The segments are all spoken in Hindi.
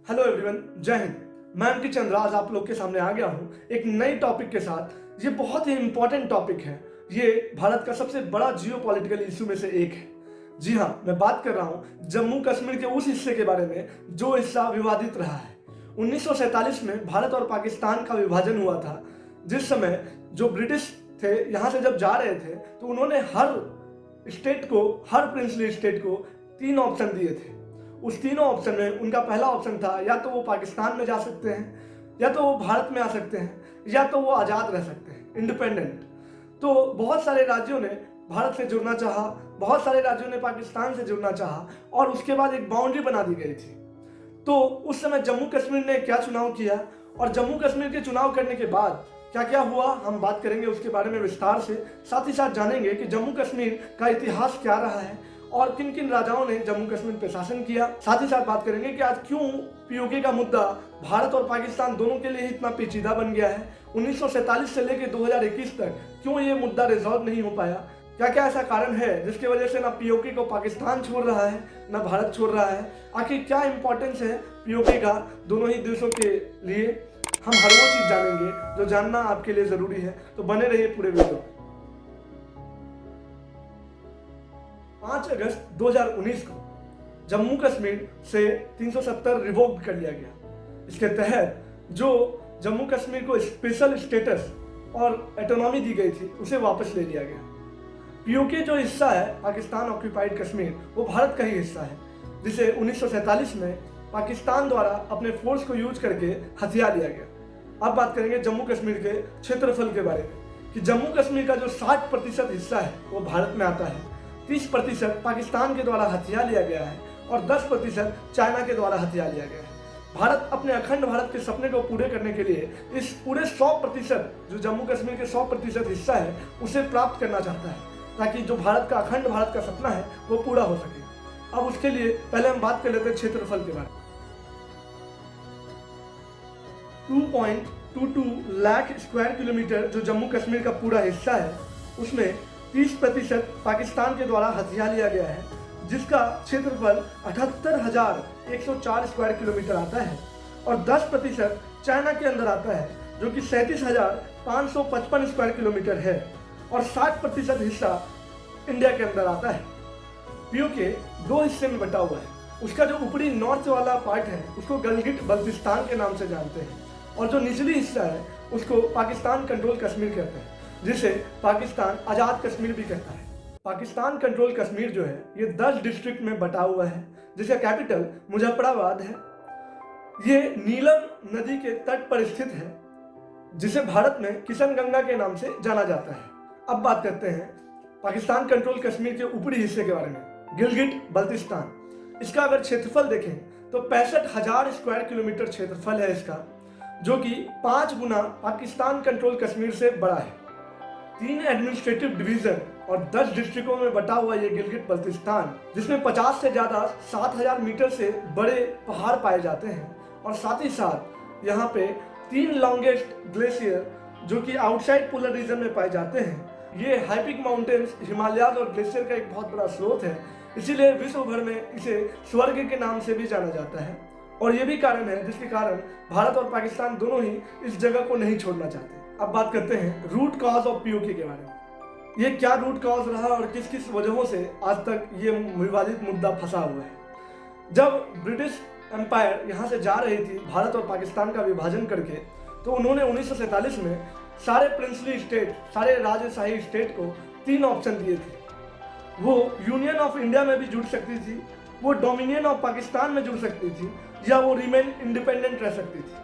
हेलो एवरीवन, जय हिंद। मैं अंकित चंद्र आज आप लोग के सामने आ गया हूँ एक नई टॉपिक के साथ। ये बहुत ही इंपॉर्टेंट टॉपिक है। ये भारत का सबसे बड़ा जियो पॉलिटिकल इशू में से एक है। जी हाँ, मैं बात कर रहा हूँ जम्मू कश्मीर के उस हिस्से के बारे में जो हिस्सा विवादित रहा है। 1947 में भारत और पाकिस्तान का विभाजन हुआ था। जिस समय जो ब्रिटिश थे यहाँ से जब जा रहे थे तो उन्होंने हर प्रिंसली स्टेट को 3 ऑप्शन दिए थे। उस तीनों ऑप्शन में उनका पहला ऑप्शन था या तो वो पाकिस्तान में जा सकते हैं, या तो वो भारत में आ सकते हैं, या तो वो आज़ाद रह सकते हैं, इंडिपेंडेंट। तो बहुत सारे राज्यों ने भारत से जुड़ना चाहा, बहुत सारे राज्यों ने पाकिस्तान से जुड़ना चाहा और उसके बाद एक बाउंड्री बना दी गई थी। तो उस समय जम्मू कश्मीर ने क्या चुनाव किया और जम्मू कश्मीर के चुनाव करने के बाद क्या क्या हुआ, हम बात करेंगे उसके बारे में विस्तार से। साथ ही साथ जानेंगे कि जम्मू कश्मीर का इतिहास क्या रहा है और किन किन राजाओं ने जम्मू कश्मीर पर शासन किया। साथ ही साथ बात करेंगे कि आज क्यों पीओके का मुद्दा भारत और पाकिस्तान दोनों के लिए इतना पेचीदा बन गया है। 1947 से लेकर 2021 तक क्यों ये मुद्दा रिजॉल्व नहीं हो पाया, क्या क्या ऐसा कारण है जिसकी वजह से ना पीओके को पाकिस्तान छोड़ रहा है ना भारत छोड़ रहा है। आखिर क्या इंपॉर्टेंस है पीओके का दोनों ही देशों के लिए, हम हर वो चीज जानेंगे जो जानना आपके लिए जरूरी है। तो बने रहिए पूरे वीडियो। 5 अगस्त 2019 को जम्मू कश्मीर से 370 रिवोक्ड कर लिया गया। इसके तहत जो जम्मू कश्मीर को स्पेशल स्टेटस और ऑटोनॉमी दी गई थी उसे वापस ले लिया गया। पीओके जो हिस्सा है पाकिस्तान ऑक्यूपाइड कश्मीर, वो भारत का ही हिस्सा है जिसे 1947 में पाकिस्तान द्वारा अपने फोर्स को यूज करके हथिया लिया गया। अब बात करेंगे जम्मू कश्मीर के क्षेत्रफल के बारे में कि जम्मू कश्मीर का जो 60% हिस्सा है वो भारत में आता है, 30% पाकिस्तान के द्वारा हथिया लिया गया है और 10% चाइना के द्वारा हथिया लिया गया है। भारत अपने अखंड भारत के सपने को पूरे करने के लिए इस पूरे 100% जो जम्मू कश्मीर के 100% हिस्सा है उसे प्राप्त करना चाहता है, ताकि जो भारत का अखंड भारत का सपना है वो पूरा हो सके। अब उसके लिए पहले हम बात कर लेते हैं क्षेत्रफल के बारे में। 2.22 लाख स्क्वायर किलोमीटर जो जम्मू कश्मीर का पूरा हिस्सा है उसमें 30% पाकिस्तान के द्वारा हथिया लिया गया है, जिसका क्षेत्रफल 78,104 स्क्वायर किलोमीटर आता है और 10% चाइना के अंदर आता है जो कि 37,555 स्क्वायर किलोमीटर है और 60% हिस्सा इंडिया के अंदर आता है। पीओके 2 हिस्से में बटा हुआ है। उसका जो ऊपरी नॉर्थ वाला पार्ट है उसको गिलगिट बल्तिस्तान के नाम से जानते हैं और जो निचली हिस्सा है उसको पाकिस्तान कंट्रोल कश्मीर कहते हैं, जिसे पाकिस्तान आज़ाद कश्मीर भी कहता है। पाकिस्तान कंट्रोल कश्मीर जो है ये 10 डिस्ट्रिक्ट में बटा हुआ है, जिसका कैपिटल मुजफ्फराबाद है। ये नीलम नदी के तट पर स्थित है, जिसे भारत में किशनगंगा के नाम से जाना जाता है। अब बात करते हैं पाकिस्तान कंट्रोल कश्मीर के ऊपरी हिस्से के बारे में, गिलगिट बल्तिस्तान। इसका अगर क्षेत्रफल देखें तो 65,000 स्क्वायर किलोमीटर क्षेत्रफल है इसका, जो कि 5 गुना पाकिस्तान कंट्रोल कश्मीर से बड़ा है। 3 एडमिनिस्ट्रेटिव डिवीजन और 10 डिस्ट्रिक्टों में बटा हुआ ये गिलगिट बल्तिस्तान, जिसमें 50 से ज्यादा 7,000 मीटर से बड़े पहाड़ पाए जाते हैं और साथ ही साथ यहाँ पे 3 लॉन्गेस्ट ग्लेशियर जो कि आउटसाइड पोलर रीजन में पाए जाते हैं। ये हाईपिक माउंटेन्स हिमालय और ग्लेशियर का एक बहुत बड़ा स्रोत है, इसीलिए विश्व भर में इसे स्वर्ग के नाम से भी जाना जाता है। और ये भी कारण है जिसके कारण भारत और पाकिस्तान दोनों ही इस जगह को नहीं छोड़ना चाहते। अब बात करते हैं रूट कॉज ऑफ पीओके के बारे में। ये क्या रूट कॉज रहा और किस किस वजहों से आज तक ये विवादित मुद्दा फंसा हुआ है। जब ब्रिटिश एम्पायर यहाँ से जा रही थी भारत और पाकिस्तान का विभाजन करके, तो उन्होंने 1947 में सारे प्रिंसली स्टेट, सारे राजशाही स्टेट को 3 ऑप्शन दिए थे। वो यूनियन ऑफ इंडिया में भी जुड़ सकती थी, वो डोमिनियन ऑफ पाकिस्तान में जुड़ सकती थी, या वो रिमेन इंडिपेंडेंट रह सकती थी।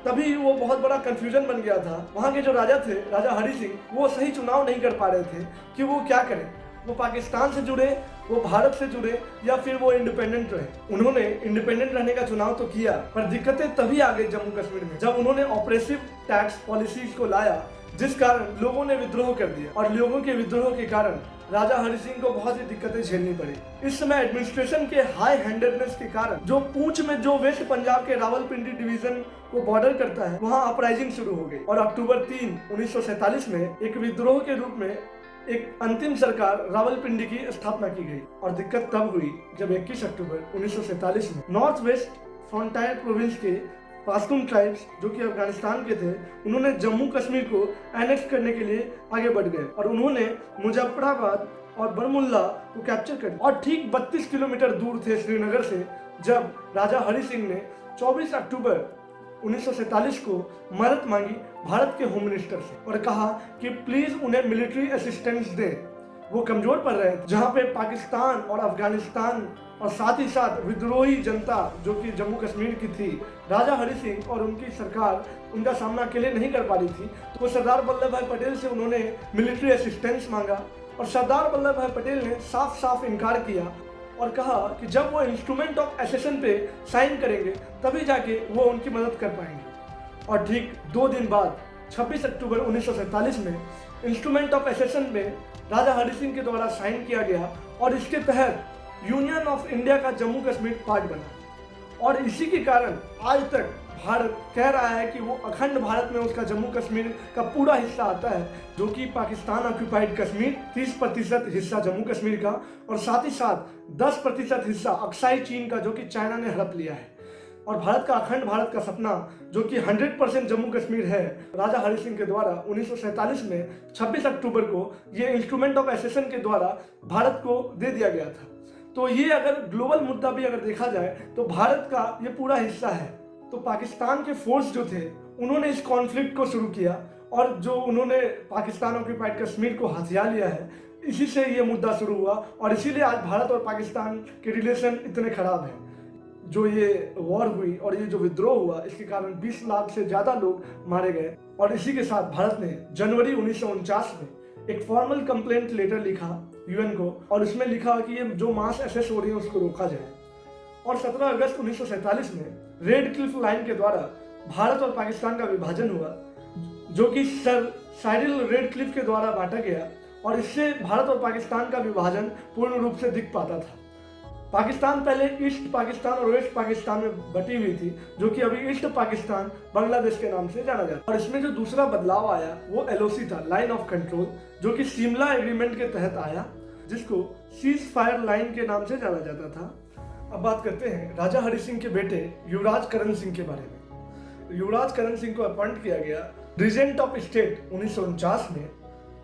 तभी वो बहुत बड़ा कंफ्यूजन बन गया था। वहाँ के जो राजा थे, राजा हरि सिंह, वो सही चुनाव नहीं कर पा रहे थे कि वो क्या करें, वो पाकिस्तान से जुड़े, वो भारत से जुड़े, या फिर वो इंडिपेंडेंट रहे। उन्होंने इंडिपेंडेंट रहने का चुनाव तो किया, पर दिक्कतें तभी आ गई जम्मू कश्मीर में जब उन्होंने ऑपरेसिव टैक्स पॉलिसीज को लाया, जिस कारण लोगों ने विद्रोह कर दिया और लोगों के विद्रोह के कारण राजा हरि सिंह को बहुत सी दिक्कतें झेलनी पड़ी। इस समय एडमिनिस्ट्रेशन के हाई हैंडेडनेस के कारण जो पूंछ में जो वेस्ट पंजाब के रावलपिंडी डिवीजन को बॉर्डर करता है वहां अपराइजिंग शुरू हो गई और अक्टूबर 3, 1947 में एक विद्रोह के रूप में एक अंतिम सरकार रावलपिंडी की स्थापना की गई। और दिक्कत तब हुई जब 21 अक्टूबर 1947 में नॉर्थ वेस्ट फ्रंटायर प्रोविंस के पाश्तून ट्राइब्स जो कि अफगानिस्तान के थे, उन्होंने जम्मू कश्मीर को एनेक्स करने के लिए आगे बढ़ गए और उन्होंने मुजफ्फराबाद और बरमुल्ला को कैप्चर कर लिया। और ठीक 32 किलोमीटर दूर थे श्रीनगर से जब राजा हरि सिंह ने 24 अक्टूबर 1947 को मदद मांगी भारत के होम मिनिस्टर से और कहा कि प्लीज उन्हें मिलिट्री असिस्टेंस दें। वो कमजोर पड़ रहे थे, जहां पे पाकिस्तान और अफगानिस्तान और साथ ही साथ विद्रोही जनता जो कि जम्मू कश्मीर की थी, राजा हरि सिंह और उनकी सरकार उनका सामना अकेले नहीं कर पा रही थी, तो सरदार वल्लभ भाई पटेल से उन्होंने मिलिट्री असिस्टेंस मांगा और सरदार वल्लभ भाई पटेल ने साफ साफ इनकार किया और कहा कि जब वो इंस्ट्रूमेंट ऑफ एसेशन पे साइन करेंगे तभी जाके वो उनकी मदद कर पाएंगे। और ठीक 2 दिन बाद 26 अक्टूबर 1947 में इंस्ट्रूमेंट ऑफ एसेशन में राजा हरि सिंह के द्वारा साइन किया गया और इसके तहत यूनियन ऑफ इंडिया का जम्मू कश्मीर पार्ट बना। और इसी के कारण आज तक भारत कह रहा है कि वो अखंड भारत में उसका जम्मू कश्मीर का पूरा हिस्सा आता है, जो कि पाकिस्तान ऑक्यूपाइड कश्मीर 30% हिस्सा जम्मू कश्मीर का और साथ ही साथ 10% हिस्सा अक्साई चीन का जो कि चाइना ने हड़प लिया है। और भारत का अखंड भारत का सपना जो कि 100% जम्मू कश्मीर है, राजा हरि सिंह के द्वारा 1947 में 26 अक्टूबर को ये इंस्ट्रूमेंट ऑफ एसेशन के द्वारा भारत को दे दिया गया था। तो ये अगर ग्लोबल मुद्दा भी अगर देखा जाए तो भारत का ये पूरा हिस्सा है। तो पाकिस्तान के फोर्स जो थे उन्होंने इस कॉन्फ्लिक्ट को शुरू किया और जो उन्होंने पाकिस्तान ऑक्यूपाइड कश्मीर को हथिया लिया है, इसी से ये मुद्दा शुरू हुआ और इसीलिए आज भारत और पाकिस्तान के रिलेशन इतने खराब हैं। जो ये वॉर हुई और ये जो विद्रोह हुआ, इसके कारण 20 लाख से ज्यादा लोग मारे गए। और इसी के साथ भारत ने जनवरी 1949 में एक फॉर्मल कंप्लेंट लेटर लिखा यूएन को और उसमें लिखा कि ये जो मास एसेस हो रही है उसको रोका जाए। और 17 अगस्त 1947 में रेड क्लिफ लाइन के द्वारा भारत और पाकिस्तान का विभाजन हुआ, जो कि सर साइरिल रेड क्लिफ के द्वारा बांटा गया और इससे भारत और पाकिस्तान का विभाजन पूर्ण रूप से दिख पाता था। पाकिस्तान पहले ईस्ट पाकिस्तान और वेस्ट पाकिस्तान में बटी हुई थी, जो कि अभी ईस्ट पाकिस्तान बांग्लादेश के नाम से जाना जाता है। और इसमें जो दूसरा बदलाव आया वो एलओसी था, लाइन ऑफ कंट्रोल, जो कि शिमला एग्रीमेंट के तहत आया, जिसको सीज फायर लाइन के नाम से जाना जाता था। अब बात करते हैं राजा हरि सिंह के बेटे युवराज करण सिंह के बारे में। युवराज करण सिंह को अपॉइंट किया गया रीजेंट ऑफ स्टेट 1949 में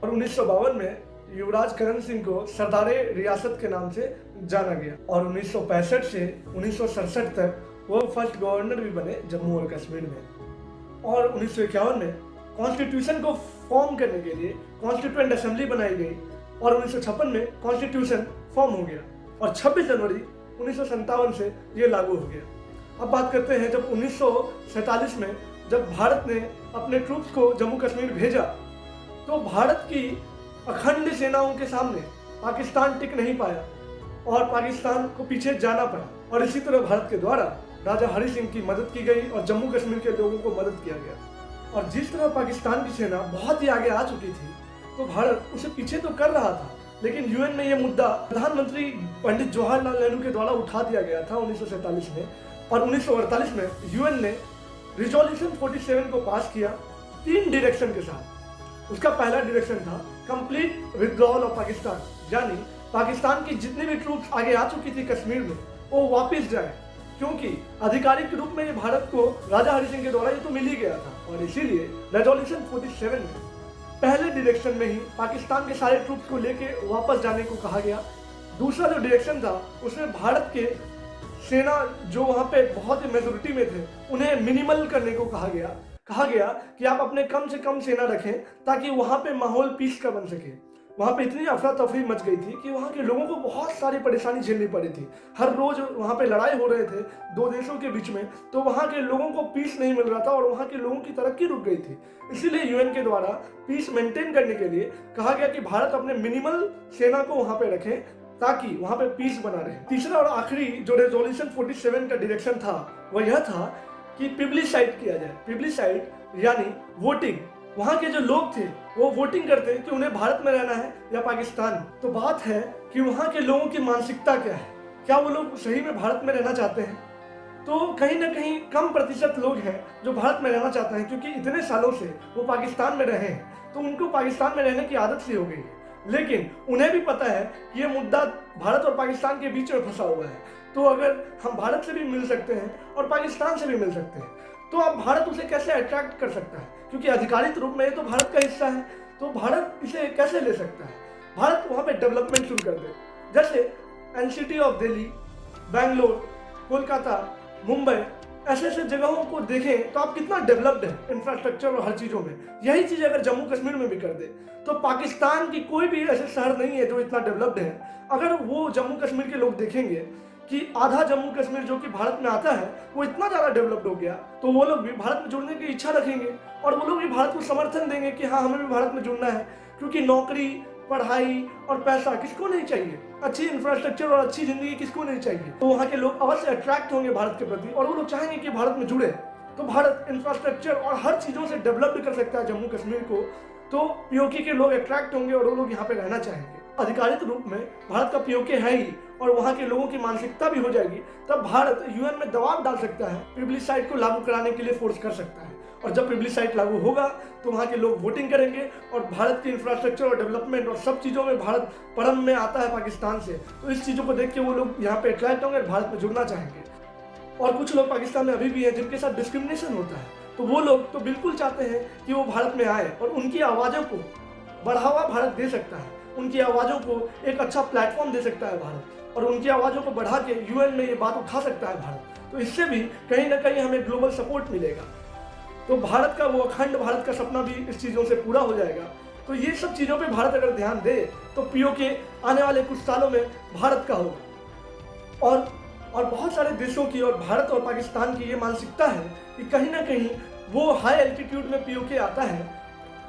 और 1952 में युवराज करण सिंह को सरदारे रियासत के नाम से जाना गया और 1965 से 1967 तक वो फर्स्ट गवर्नर भी बने जम्मू और कश्मीर में। और 1951 में कॉन्स्टिट्यूशन को फॉर्म करने के लिए कॉन्स्टिट्यूएंट असेंबली बनाई गई और 1956 में कॉन्स्टिट्यूशन फॉर्म हो गया और 26 जनवरी 1957 से ये लागू हो गया। अब बात करते हैं जब 1947 में जब भारत ने अपने ट्रूप्स को जम्मू कश्मीर भेजा तो भारत की अखंड सेनाओं के सामने पाकिस्तान टिक नहीं पाया और पाकिस्तान को पीछे जाना पड़ा। और इसी तरह भारत के द्वारा राजा हरि सिंह की मदद की गई और जम्मू कश्मीर के लोगों को मदद किया गया। और जिस तरह पाकिस्तान की सेना बहुत ही आगे आ चुकी थी तो भारत उसे पीछे तो कर रहा था, लेकिन यूएन में यह मुद्दा प्रधानमंत्री पंडित जवाहरलाल नेहरू के द्वारा उठा दिया गया था 1947 में और 1948 में यूएन ने रिजोल्यूशन 47 को पास किया 3 डायरेक्शन के साथ। उसका पहला डायरेक्शन था कंप्लीट विथड्रॉल ऑफ पाकिस्तान, यानी पाकिस्तान की जितनी भी ट्रूप्स आगे आ चुकी थी कश्मीर में वो वापस जाए, क्योंकि आधिकारिक रूप में ये भारत को राजा हरि सिंह के द्वारा ये तो मिल ही गया था। और इसीलिए रेजोल्यूशन 47 में पहले डायरेक्शन में ही पाकिस्तान के सारे ट्रूप्स को लेके वापस जाने को कहा गया। दूसरा जो डायरेक्शन था उसमें भारत के सेना जो वहाँ पे बहुत ही मेजोरिटी में थे उन्हें मिनिमल करने को कहा गया कि आप अपने कम से कम सेना रखें ताकि वहाँ पे माहौल पीस का बन सके। वहाँ पे इतनी अफरा तफरी मच गई थी कि वहाँ के लोगों को बहुत सारी परेशानी झेलनी पड़ी थी। हर रोज वहाँ पे लड़ाई हो रहे थे 2 देशों के बीच में, तो वहाँ के लोगों को पीस नहीं मिल रहा था और वहाँ के लोगों की तरक्की रुक गई थी। इसीलिए यूएन के द्वारा पीस मेंटेन करने के लिए कहा गया कि भारत अपने मिनिमल सेना को वहाँ पे रखे ताकि वहाँ पे पीस बना रहे। तीसरा और आखिरी जो रेजोल्यूशन 47 का डायरेक्शन था वह यह था कि पिब्लिसाइड किया जाए। पिब्लिसाइड यानी वोटिंग, वहाँ के जो लोग थे वो वोटिंग करते कि उन्हें भारत में रहना है या पाकिस्तान। तो बात है कि वहाँ के लोगों की मानसिकता क्या है, क्या वो लोग सही में भारत में रहना चाहते हैं? तो कहीं ना कहीं कम प्रतिशत लोग हैं जो भारत में रहना चाहते हैं, क्योंकि इतने सालों से वो पाकिस्तान में रहे हैं तो उनको पाकिस्तान में रहने की आदत सी हो गई है। लेकिन उन्हें भी पता है कि ये मुद्दा भारत और पाकिस्तान के बीच में फंसा हुआ है। तो अगर हम भारत से भी मिल सकते हैं और पाकिस्तान से भी मिल सकते हैं, तो अब भारत उसे कैसे अट्रैक्ट कर सकता है, क्योंकि अधिकारित रूप में ये तो भारत का हिस्सा है, तो भारत इसे कैसे ले सकता है। भारत वहाँ पे डेवलपमेंट शुरू कर दे, जैसे एनसीटी ऑफ दिल्ली, बेंगलोर, कोलकाता, मुंबई, ऐसे ऐसे जगहों को देखें तो आप कितना डेवलप्ड है इंफ्रास्ट्रक्चर और हर चीज़ों में। यही चीज़ अगर जम्मू कश्मीर में भी कर दे तो पाकिस्तान की कोई भी ऐसे शहर नहीं है जो इतना डेवलप्ड है। अगर वो जम्मू कश्मीर के लोग देखेंगे कि आधा जम्मू कश्मीर जो कि भारत में आता है वो इतना ज़्यादा डेवलप्ड हो गया, तो वो लोग भी भारत में जुड़ने की इच्छा रखेंगे और वो लोग भी भारत को समर्थन देंगे कि हाँ, हमें भी भारत में जुड़ना है। क्योंकि नौकरी, पढ़ाई और पैसा किसको नहीं चाहिए, अच्छी इंफ्रास्ट्रक्चर और अच्छी जिंदगी किसको नहीं चाहिए। तो वहाँ के लोग अवश्य अट्रैक्ट होंगे भारत के प्रति और वो लोग चाहेंगे कि भारत में जुड़े। तो भारत इंफ्रास्ट्रक्चर और हर चीज़ों से डेवलप कर सकता है जम्मू कश्मीर को, तो पीओके के लोग अट्रैक्ट होंगे और वो लोग यहाँ पे रहना चाहेंगे। अधिकारित रूप में भारत का पीओके है ही और वहाँ के लोगों की मानसिकता भी हो जाएगी, तब भारत यूएन में दबाव डाल सकता है, प्रिविलेज को लागू कराने के लिए फोर्स कर सकता है। और जब प्रिविलेज लागू होगा तो वहाँ के लोग वोटिंग करेंगे और भारत की इंफ्रास्ट्रक्चर और डेवलपमेंट और सब चीज़ों में भारत परम में आता है पाकिस्तान से, तो इस चीज़ों को देख के वो लोग यहाँ पे अट्रैक्ट होंगे और भारत में जुड़ना चाहेंगे। और कुछ लोग पाकिस्तान में अभी भी हैं जिनके साथ डिस्क्रिमिनेशन होता है, तो वो लोग तो बिल्कुल चाहते हैं कि वो भारत में आए और उनकी आवाज़ों को बढ़ावा भारत दे सकता है, उनकी आवाज़ों को एक अच्छा प्लेटफॉर्म दे सकता है भारत, और उनकी आवाज़ों को बढ़ा के यूएन में ये बात उठा सकता है भारत। तो इससे भी कहीं ना कहीं हमें ग्लोबल सपोर्ट मिलेगा। तो भारत का वो अखंड भारत का सपना भी इस चीज़ों से पूरा हो जाएगा। तो ये सब चीज़ों पे भारत अगर ध्यान दे तो पीओके आने वाले कुछ सालों में भारत का होगा। और बहुत सारे देशों की और भारत और पाकिस्तान की ये मानसिकता है कि कहीं ना कहीं वो हाई एल्टीट्यूड में पीओके आता है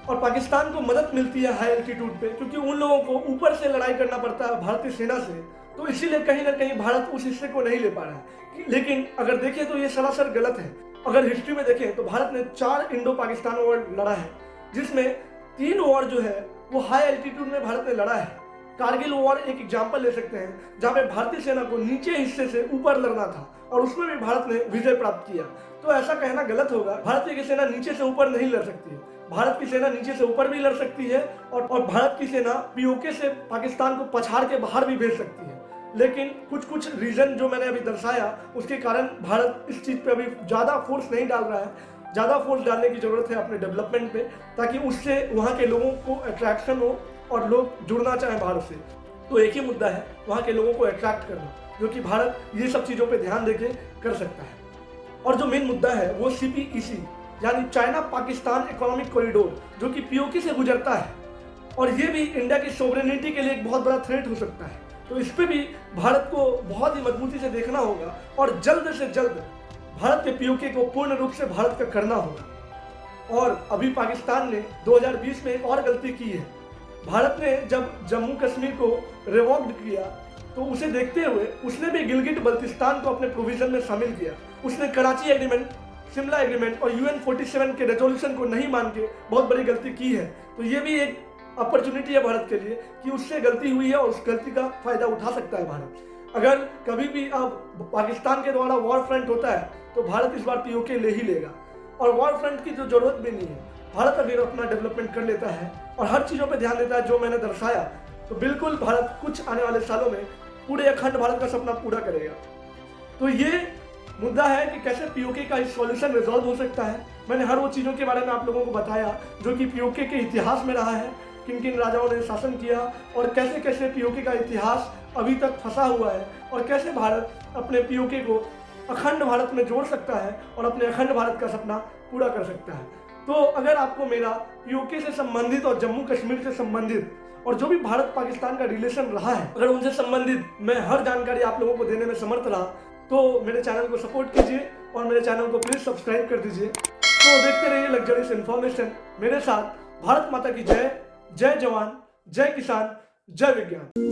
और पाकिस्तान को मदद मिलती है हाई एल्टीट्यूड पे, क्योंकि उन लोगों को ऊपर से लड़ाई करना पड़ता है भारतीय सेना से, तो इसीलिए कहीं ना कहीं भारत उस हिस्से को नहीं ले पा रहा है। लेकिन अगर देखें तो ये सरासर गलत है। अगर हिस्ट्री में देखें तो भारत ने 4 इंडो पाकिस्तान वॉर लड़ा है, जिसमें 3 वॉर जो है वो हाई एल्टीट्यूड में भारत ने लड़ा है। कारगिल वॉर एक एग्जाम्पल ले सकते हैं, जहाँ पे भारतीय सेना को नीचे हिस्से से ऊपर लड़ना था और उसमें भी भारत ने विजय प्राप्त किया। तो ऐसा कहना गलत होगा। भारतीय की सेना नीचे से ऊपर नहीं लड़ सकती है, भारत की सेना नीचे से ऊपर भी लड़ सकती है और भारत की सेना पीओके से पाकिस्तान को पछाड़ के बाहर भी भेज सकती है। लेकिन कुछ रीजन जो मैंने अभी दर्शाया उसके कारण भारत इस चीज़ पे अभी ज़्यादा फोर्स नहीं डाल रहा है। ज़्यादा फोर्स डालने की ज़रूरत है अपने डेवलपमेंट पे, ताकि उससे वहाँ के लोगों को अट्रैक्शन हो और लोग जुड़ना चाहें भारत से। तो एक ही मुद्दा है वहाँ के लोगों को अट्रैक्ट करना, जो कि भारत ये सब चीज़ों पे ध्यान देके कर सकता है। और जो मेन मुद्दा है वो CPEC यानी चाइना पाकिस्तान इकोनॉमिक कॉरिडोर, जो कि पीओके से गुजरता है, और ये भी इंडिया की सोवरेनिटी के लिए एक बहुत बड़ा थ्रेट हो सकता है। तो इस पे भी भारत को बहुत ही मजबूती से देखना होगा और जल्द से जल्द भारत के पीओके को पूर्ण रूप से भारत का करना होगा। और अभी पाकिस्तान ने 2020 में एक और गलती की है। भारत ने जब जम्मू कश्मीर को रिवॉक्ड किया तो उसे देखते हुए उसने भी गिलगिट बल्तिस्तान को अपने प्रोविजन में शामिल किया। उसने कराची एग्रीमेंट, शिमला एग्रीमेंट और UN 47 के रेजोल्यूशन को नहीं मान के बहुत बड़ी गलती की है। तो ये भी एक अपॉर्चुनिटी है भारत के लिए कि उससे गलती हुई है और उस गलती का फायदा उठा सकता है भारत। अगर कभी भी अब पाकिस्तान के द्वारा वॉर फ्रंट होता है तो भारत इस बार पीओके ले ही लेगा, और वॉर फ्रंट की जो जरूरत भी नहीं है। भारत अगर अपना डेवलपमेंट कर लेता है और हर चीज़ों पे ध्यान देता है जो मैंने दर्शाया, तो बिल्कुल भारत कुछ आने वाले सालों में पूरे अखंड भारत का सपना पूरा करेगा। तो ये मुद्दा है कि कैसे पीओके का सॉल्यूशन रिजॉल्व हो सकता है। मैंने हर वो चीज़ों के बारे में आप लोगों को बताया जो कि पीओके के इतिहास में रहा है, किन किन राजाओं ने शासन किया और कैसे कैसे पीओके का इतिहास अभी तक फंसा हुआ है, और कैसे भारत अपने पीओके को अखंड भारत में जोड़ सकता है और अपने अखंड भारत का सपना पूरा कर सकता है। तो अगर आपको मेरा पीओके से संबंधित और जम्मू कश्मीर से संबंधित और जो भी भारत पाकिस्तान का रिलेशन रहा है, अगर उनसे संबंधित मैं हर जानकारी आप लोगों को देने में समर्थ रहा, तो मेरे चैनल को सपोर्ट कीजिए और मेरे चैनल को प्लीज़ सब्सक्राइब कर दीजिए। तो देखते रहिए लग्जरियस इन्फॉर्मेशन मेरे साथ। भारत माता की जय। जय जवान, जय किसान, जय विज्ञान।